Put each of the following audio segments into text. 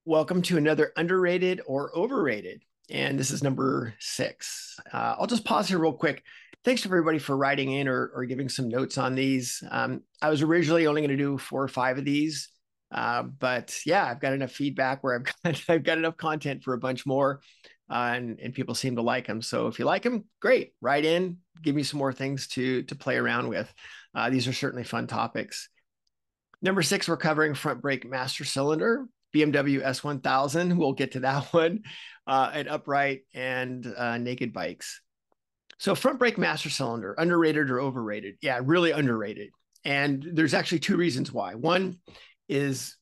Welcome to another underrated or overrated. And this is number 6. I'll just pause here real quick. Thanks to everybody for writing in or giving some notes on these. I was originally only going to do 4 or 5 of these. But yeah, I've got enough feedback where I've got enough content for a bunch more. And people seem to like them. So if you like them, great. Write in, give me some more things to play around with. These are certainly fun topics. Number 6, we're covering front brake master cylinder, BMW S1000. We'll get to that one, and upright and naked bikes. So front brake master cylinder, underrated or overrated? Yeah, really underrated. And there's actually 2 reasons why. One is,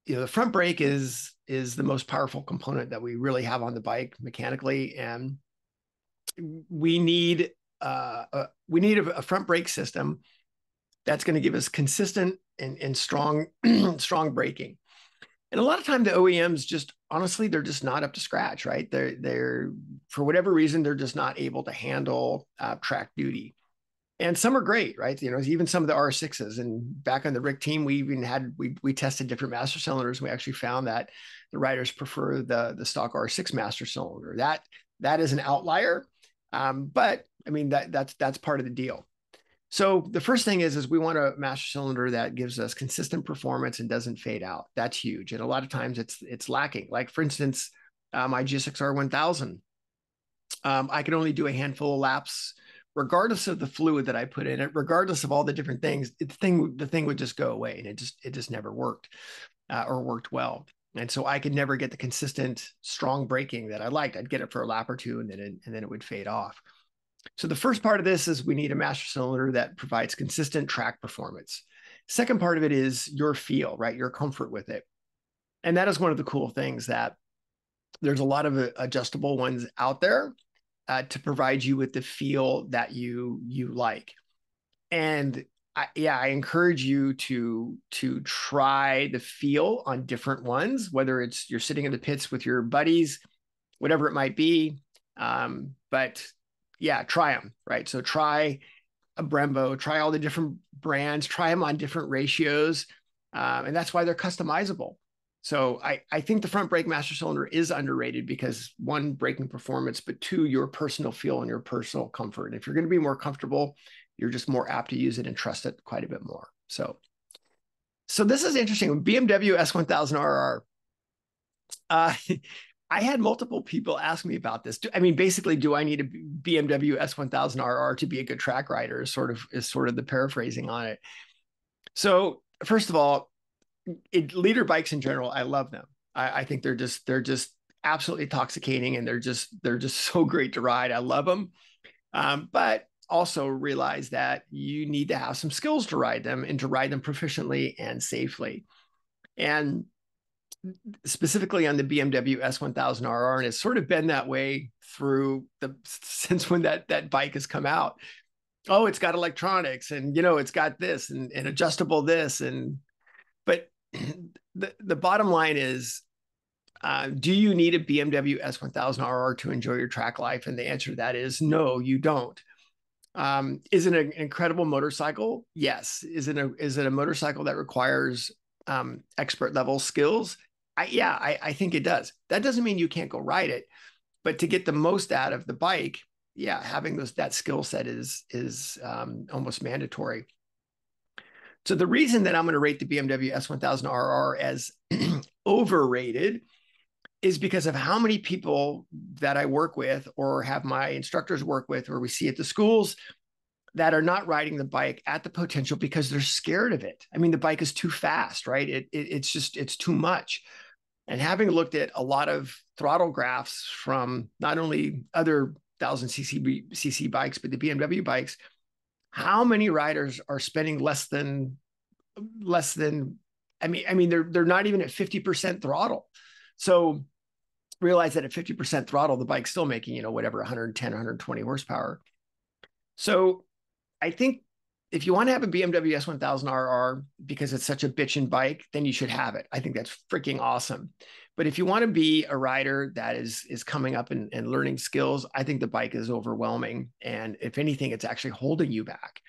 the front brake is the most powerful component that we really have on the bike mechanically, and we need a front brake system that's going to give us consistent and strong strong braking. And a lot of time the OEMs just honestly they're just not up to scratch, right? They're for whatever reason they're just not able to handle track duty. And some are great, right? Even some of the R6s. And back on the Rick team, we tested different master cylinders. We actually found that the riders prefer the stock R6 master cylinder. That is an outlier, but I mean that's part of the deal. So the first thing is we want a master cylinder that gives us consistent performance and doesn't fade out. That's huge. And a lot of times it's lacking. Like for instance, my GSX-R 1000, I can only do a handful of laps, regardless of the fluid that I put in it, regardless of all the different things. The thing would just go away, and it just never worked or worked well. And so I could never get the consistent, strong braking that I liked. I'd get it for a lap or two, and then it would fade off. So the first part of this is we need a master cylinder that provides consistent track performance. Second part of it is your feel, right? Your comfort with it. And that is one of the cool things, that there's a lot of adjustable ones out there to provide you with the feel that you like. And I encourage you to try the feel on different ones, whether it's you're sitting in the pits with your buddies, whatever it might be. But yeah, try them, right? So try a Brembo, try all the different brands, try them on different ratios. And that's why they're customizable. So I think the front brake master cylinder is underrated because, one, braking performance, but two, your personal feel and your personal comfort. And if you're going to be more comfortable, you're just more apt to use it and trust it quite a bit more. So this is interesting. BMW S1000RR. I had multiple people ask me about this. I mean, basically, do I need a BMW S1000RR to be a good track rider? Is sort of the paraphrasing on it. So first of all, leader bikes in general, I love them. I think they're just absolutely intoxicating, and they're just so great to ride. I love them, but also realize that you need to have some skills to ride them, and to ride them proficiently and safely. And specifically on the BMW S1000RR, and it's sort of been that way since when that bike has come out. Oh, it's got electronics, and it's got this and adjustable this, but the bottom line is, do you need a BMW S1000RR to enjoy your track life? And the answer to that is no, you don't. Is it an incredible motorcycle? Yes. Is it a motorcycle that requires expert level skills? I think it does. That doesn't mean you can't go ride it, but to get the most out of the bike, yeah, having that skill set is almost mandatory. So the reason that I'm going to rate the BMW S1000RR as overrated is because of how many people that I work with or have my instructors work with, or we see at the schools, that are not riding the bike at the potential because they're scared of it. I mean, the bike is too fast, right? It's too much. And having looked at a lot of throttle graphs from not only other 1000cc bikes, but the BMW bikes, how many riders are spending less than I mean they're not even at 50% throttle. So realize that at 50% throttle, the bike's still making, whatever, 110, 120 horsepower. So I think if you want to have a BMW S1000RR because it's such a bitchin' bike, then you should have it. I think that's freaking awesome. But if you want to be a rider that is coming up and learning skills, I think the bike is overwhelming. And if anything, it's actually holding you back.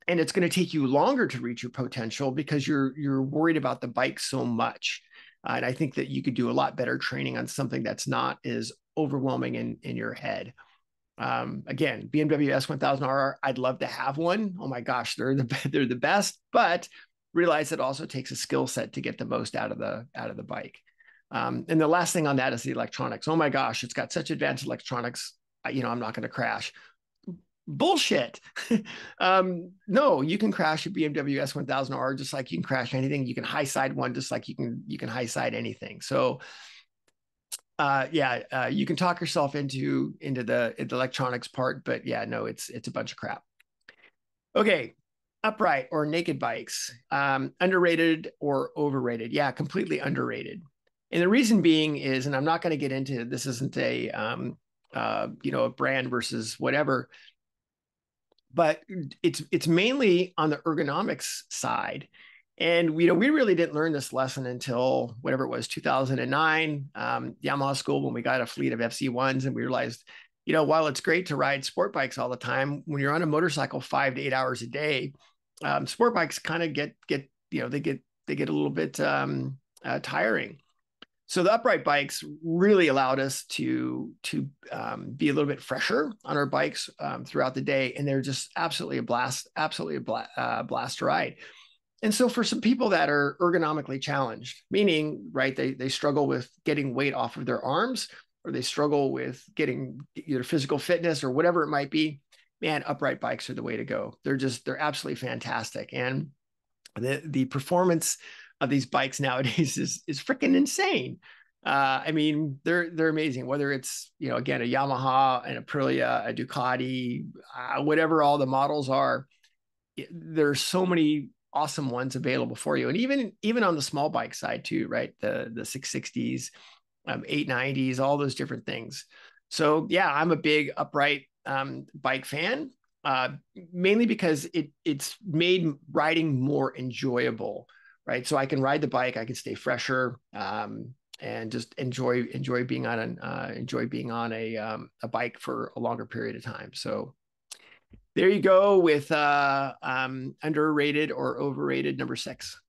And it's going to take you longer to reach your potential because you're worried about the bike so much. And I think that you could do a lot better training on something that's not as overwhelming in your head. Again, BMW S1000RR, I'd love to have one. Oh my gosh, they're the best, but realize it also takes a skill set to get the most out of the bike. And the last thing on that is the electronics. Oh my gosh, it's got such advanced electronics. I'm not going to crash. Bullshit. No, you can crash a BMW S1000R just like you can crash anything. You can high side one just like you can high side anything. So you can talk yourself into the electronics part, but yeah, no, it's a bunch of crap. Okay, upright or naked bikes, underrated or overrated? Yeah, completely underrated. And the reason being is, and I'm not going to get into this, isn't a a brand versus whatever, but it's mainly on the ergonomics side. And we really didn't learn this lesson until whatever it was, 2009, Yamaha school, when we got a fleet of FC1s, and we realized, while it's great to ride sport bikes all the time, when you're on a motorcycle 5 to 8 hours a day, sport bikes kind of get they get a little bit tiring. So the upright bikes really allowed us to be a little bit fresher on our bikes throughout the day, and they're just absolutely a blast to ride. And so for some people that are ergonomically challenged, meaning, right, they struggle with getting weight off of their arms, or they struggle with getting either physical fitness or whatever it might be, man, upright bikes are the way to go. They're absolutely fantastic. And the performance of these bikes nowadays is freaking insane. I mean, they're amazing. Whether it's again, a Yamaha, an Aprilia, a Ducati, whatever all the models are, there's so many awesome ones available for you. And even on the small bike side too, right? The 660s, 890s, all those different things. So yeah, I'm a big upright bike fan, mainly because it's made riding more enjoyable, right? So I can ride the bike, I can stay fresher, and just enjoy being on a bike for a longer period of time. So there you go with underrated or overrated number 6.